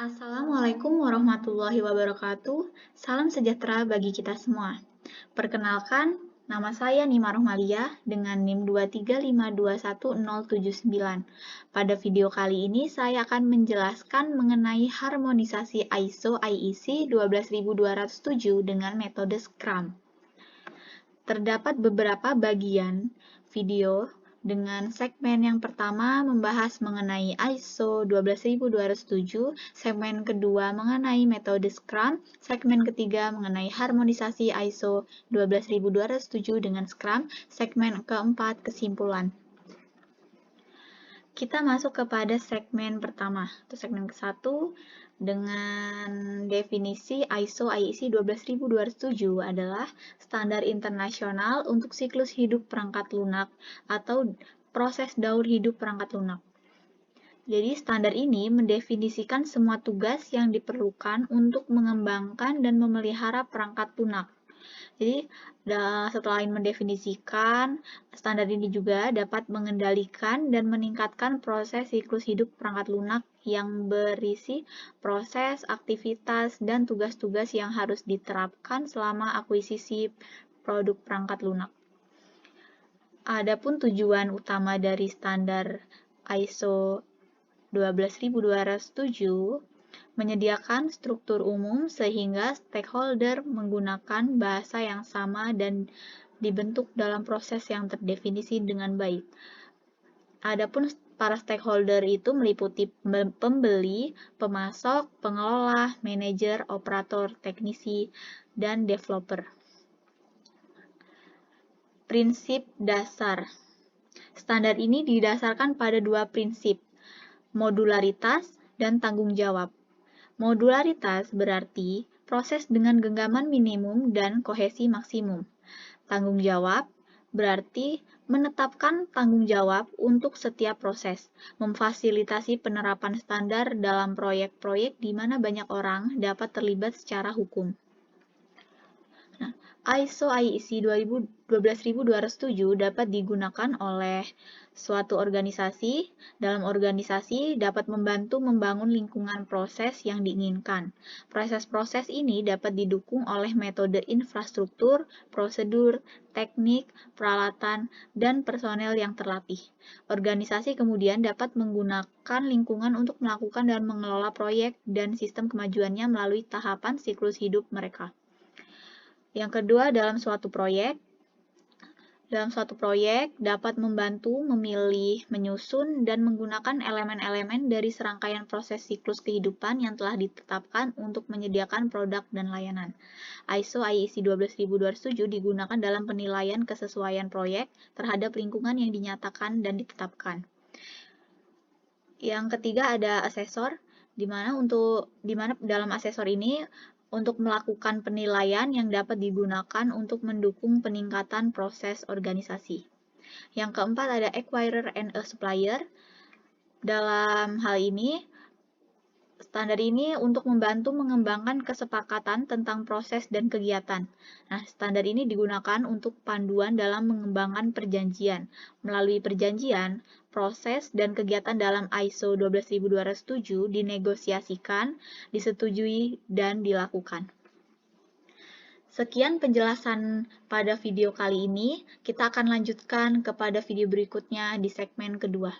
Assalamualaikum warahmatullahi wabarakatuh. Salam sejahtera bagi kita semua. Perkenalkan, nama saya Nima Rohmalia dengan NIM 235210079. Pada video kali ini saya akan menjelaskan mengenai harmonisasi ISO IEC 12207 dengan metode Scrum. Terdapat beberapa bagian video dengan segmen yang pertama membahas mengenai ISO 12207, segmen kedua mengenai metode Scrum, segmen ketiga mengenai harmonisasi ISO 12207 dengan Scrum, segmen keempat kesimpulan. Kita masuk kepada segmen pertama, atau segmen ke-1 dengan definisi ISO IEC 12207 adalah standar internasional untuk siklus hidup perangkat lunak atau proses daur hidup perangkat lunak. Jadi standar ini mendefinisikan semua tugas yang diperlukan untuk mengembangkan dan memelihara perangkat lunak. Jadi, setelah mendefinisikan, standar ini juga dapat mengendalikan dan meningkatkan proses siklus hidup perangkat lunak yang berisi proses, aktivitas, dan tugas-tugas yang harus diterapkan selama akuisisi produk perangkat lunak. Adapun tujuan utama dari standar ISO 12207 menyediakan struktur umum sehingga stakeholder menggunakan bahasa yang sama dan dibentuk dalam proses yang terdefinisi dengan baik. Adapun para stakeholder itu meliputi pembeli, pemasok, pengelola, manajer, operator, teknisi, dan developer. Prinsip dasar. Standar ini didasarkan pada dua prinsip, modularitas dan tanggung jawab. Modularitas berarti proses dengan genggaman minimum dan kohesi maksimum. Tanggung jawab berarti menetapkan tanggung jawab untuk setiap proses, memfasilitasi penerapan standar dalam proyek-proyek di mana banyak orang dapat terlibat secara hukum. ISO IEC 12207 dapat digunakan oleh suatu organisasi. Dalam organisasi dapat membantu membangun lingkungan proses yang diinginkan. Proses-proses ini dapat didukung oleh metode infrastruktur, prosedur, teknik, peralatan, dan personel yang terlatih. Organisasi kemudian dapat menggunakan lingkungan untuk melakukan dan mengelola proyek dan sistem kemajuannya melalui tahapan siklus hidup mereka. Yang kedua, dalam suatu proyek dapat membantu memilih, menyusun, dan menggunakan elemen-elemen dari serangkaian proses siklus kehidupan yang telah ditetapkan untuk menyediakan produk dan layanan. ISO IEC 12207 digunakan dalam penilaian kesesuaian proyek terhadap lingkungan yang dinyatakan dan ditetapkan. Yang ketiga ada asesor, di mana dalam asesor ini untuk melakukan penilaian yang dapat digunakan untuk mendukung peningkatan proses organisasi. Yang keempat ada acquirer and a supplier. Dalam hal ini, standar ini untuk membantu mengembangkan kesepakatan tentang proses dan kegiatan. Nah, standar ini digunakan untuk panduan dalam mengembangkan perjanjian. Melalui perjanjian, proses dan kegiatan dalam ISO 12207 dinegosiasikan, disetujui, dan dilakukan. Sekian penjelasan pada video kali ini. Kita akan lanjutkan kepada video berikutnya di segmen kedua.